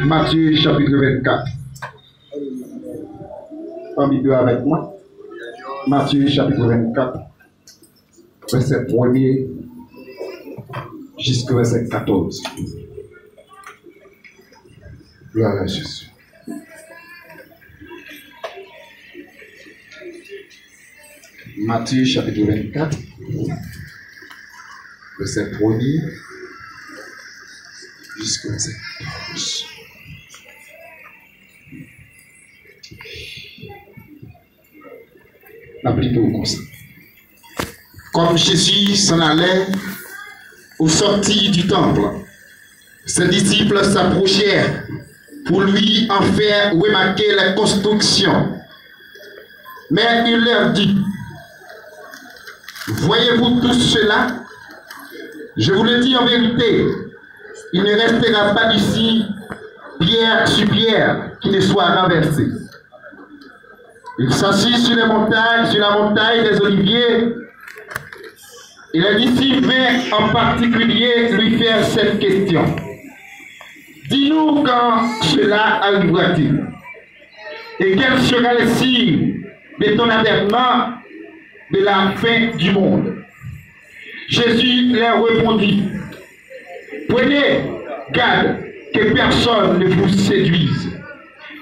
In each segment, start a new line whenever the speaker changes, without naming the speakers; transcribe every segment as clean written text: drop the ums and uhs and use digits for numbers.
Matthieu chapitre 24. Parmi deux avec moi. Matthieu chapitre 24, verset 1er jusqu'au verset 14. Gloire à Jésus. Matthieu chapitre 24, verset 1er jusqu'au verset 14. Comme Jésus s'en allait au sortir du temple, ses disciples s'approchèrent pour lui en faire remarquer les constructions. Mais il leur dit: voyez-vous tout cela? Je vous le dis en vérité, il ne restera pas d'ici pierre sur pierre qui ne soit renversée. Il s'assit sur la montagne des Oliviers, et les disciples vinrent en particulier lui faire cette question: dis-nous quand cela arrivera-t-il, et quel sera le signe de ton avènement de la fin du monde? Jésus leur répondit: prenez garde que personne ne vous séduise,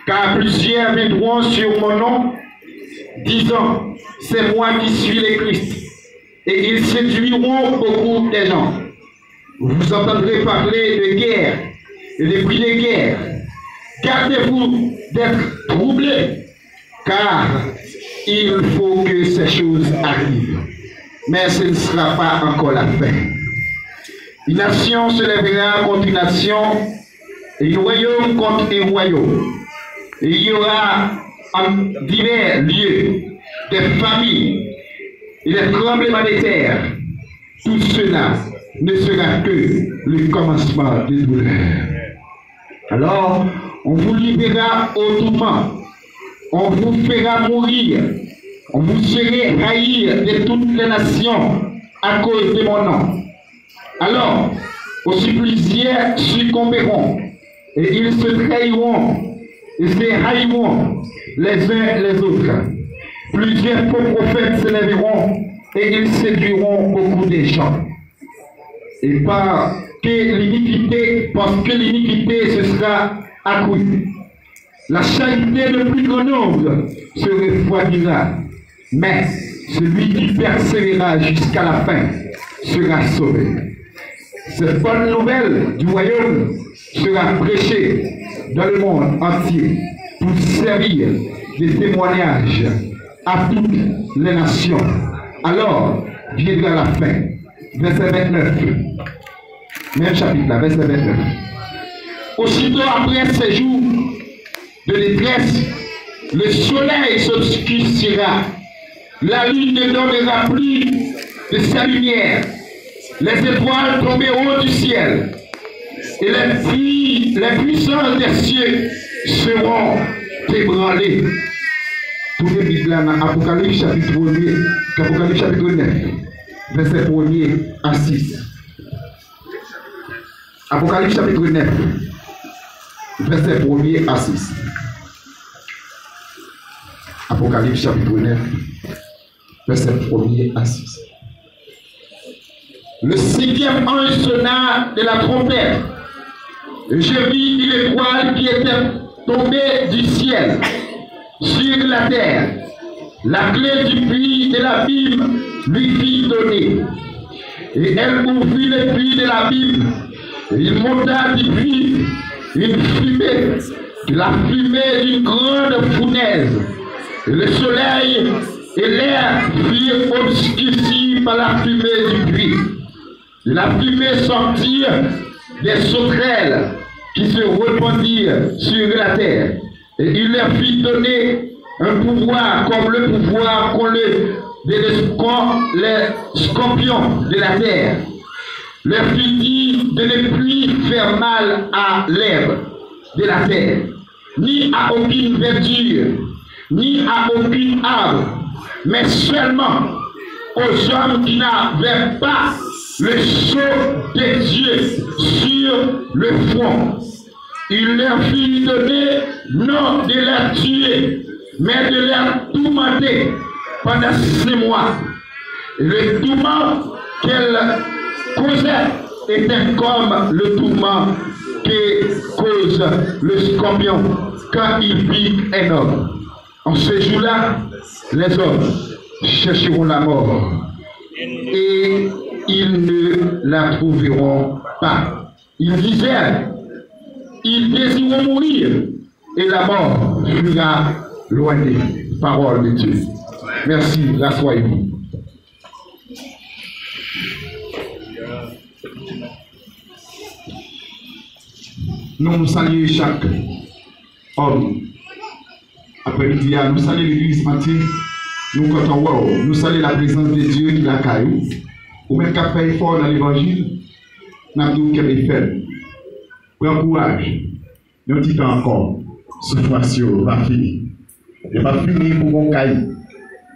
car plusieurs viendront sur mon nom, disant: c'est moi qui suis le Christ, et ils séduiront beaucoup de gens. Vous entendrez parler de guerre et de cris de guerre. Gardez-vous d'être troublés, car il faut que ces choses arrivent, mais ce ne sera pas encore la fin. Une nation se lèvera contre une nation, et un royaume contre un royaume. Et il y aura en divers lieux des familles et des tremblements de terre. Tout cela ne sera que le commencement des douleurs. Alors, on vous livrera au tourment, on vous fera mourir, on vous fera haïr de toutes les nations à cause de mon nom. Alors, aussi plusieurs succomberont, et ils se trahiront et se haïront les uns les autres. Plusieurs faux prophètes se lèveront et ils séduiront beaucoup de gens. Et parce que l'iniquité se sera accrue, la charité de plus grand nombre se refroidira, mais celui qui persévérera jusqu'à la fin sera sauvé. Cette bonne nouvelle du royaume sera prêchée dans le monde entier pour servir de témoignage à toutes les nations. Alors viendra la fin. Verset 29. Même chapitre là, verset 29. Aussitôt après ces jours de détresse, le soleil s'obscurcira, la lune ne donnera plus de sa lumière, les étoiles tomberont du ciel, et les puissances des cieux seront ébranlées. Tout le Bible dans Apocalypse chapitre 9, verset 1er à 6. Apocalypse chapitre 9, verset 1er à 6. Apocalypse chapitre 9, verset 1er à 6. Le cinquième ange sonna de la trompette, et je vis une étoile qui était tombée du ciel sur la terre. La clé du puits de l'abîme lui fit donner. Et elle ouvrit les puits de la Bible. Et il monta du puits une fumée, la fumée d'une grande fournaise. Et le soleil et l'air furent obscurcis par la fumée du puits. Et la fumée sortit des sauterelles qui se répandirent sur la terre. Et il leur fit donner un pouvoir comme le pouvoir qu'ont les scorpions de la terre. Leur fit dire de ne plus faire mal à l'herbe de la terre, ni à aucune verdure, ni à aucune arbre, mais seulement aux hommes qui n'avaient pas le sceau de Dieu sur le front. Il leur fit donner non de les tuer, mais de les tourmenter pendant 6 mois. Et le tourment qu'elle causait était comme le tourment que cause le scorpion quand il pique un homme. En ce jour-là, les hommes chercheront la mort et ils ne la trouveront pas. Ils disaient, ils désirent mourir et la mort fuira loin des paroles de Dieu. Merci, rassoyez-vous. Nous saluons chaque homme. Après-midi, nous saluons l'église entière. Nous comptons, nous saluons la présence de Dieu qui l'a caillou. Ou même qu'à faire effort dans l'évangile, nous avons qu'à le faire. Prends courage. Nous disons encore, ce fois-ci, va finir. Il va finir pour mon caillou.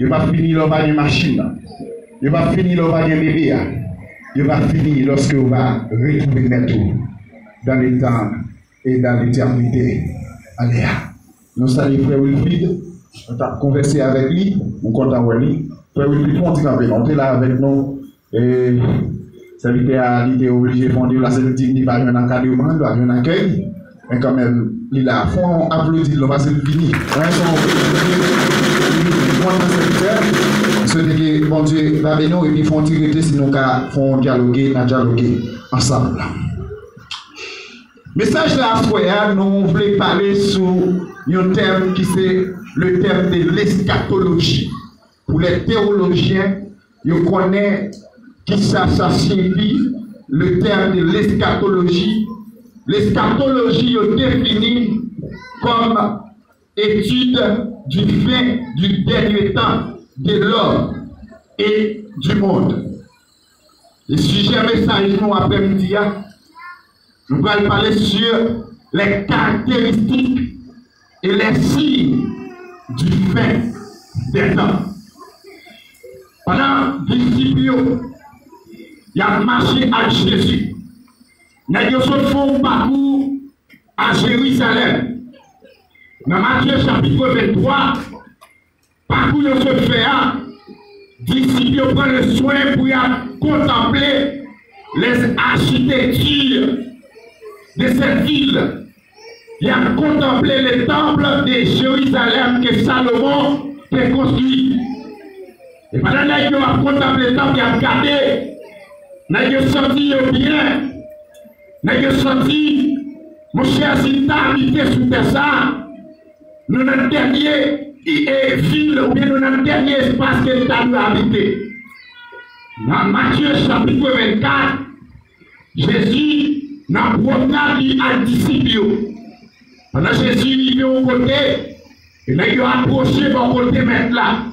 Il va finir dans la machine. Il va finir dans le bébé. Il va finir lorsque on va retrouver notre dans le temps et dans l'éternité. Allez, nous saluons Frère Wilfried. On a conversé avec lui. On compte en lui. Frère Wilfried, on est là avec nous. Et serviteur a été obligé de fonder la cellule il va y avoir un encadrement, il va y avoir un accueil. Mais quand même, il a fond applaudi, il va se finir. Ceux qui bon Dieu va venir et puis font tirer si nous font dialoguer ensemble. Message là, frère, nous voulons parler sur un thème qui c'est le thème de l'eschatologie. Pour les théologiens, ils connaissent qui ça signifie le terme de l'eschatologie. L'eschatologie est définie comme étude du fin du dernier temps de l'homme et du monde. Le sujet message nous après-midi, nous allons parler sur les caractéristiques et les signes du fin des temps. Pendant les disciples, il a marché à Jésus. Il a fait un parcours à Jérusalem. Dans Matthieu chapitre 23, parcours de ce fait, les disciples prennent le soin pour contempler les architectures de cette ville. Il a contemplé le temple de Jérusalem que Salomon a construit. Et pendant que nous avons contemplé le temple, il a regardé, nous avons senti bien, nous avons senti, mon cher, si tu as habité sous ça, nous avons le dernier ville, ou bien nous avons le dernier espace que tu as habité. Dans Matthieu chapitre 24, Jésus n'a pas dit à disciples. Pendant Jésus, il est au côté, et il a approché mon côté maintenant.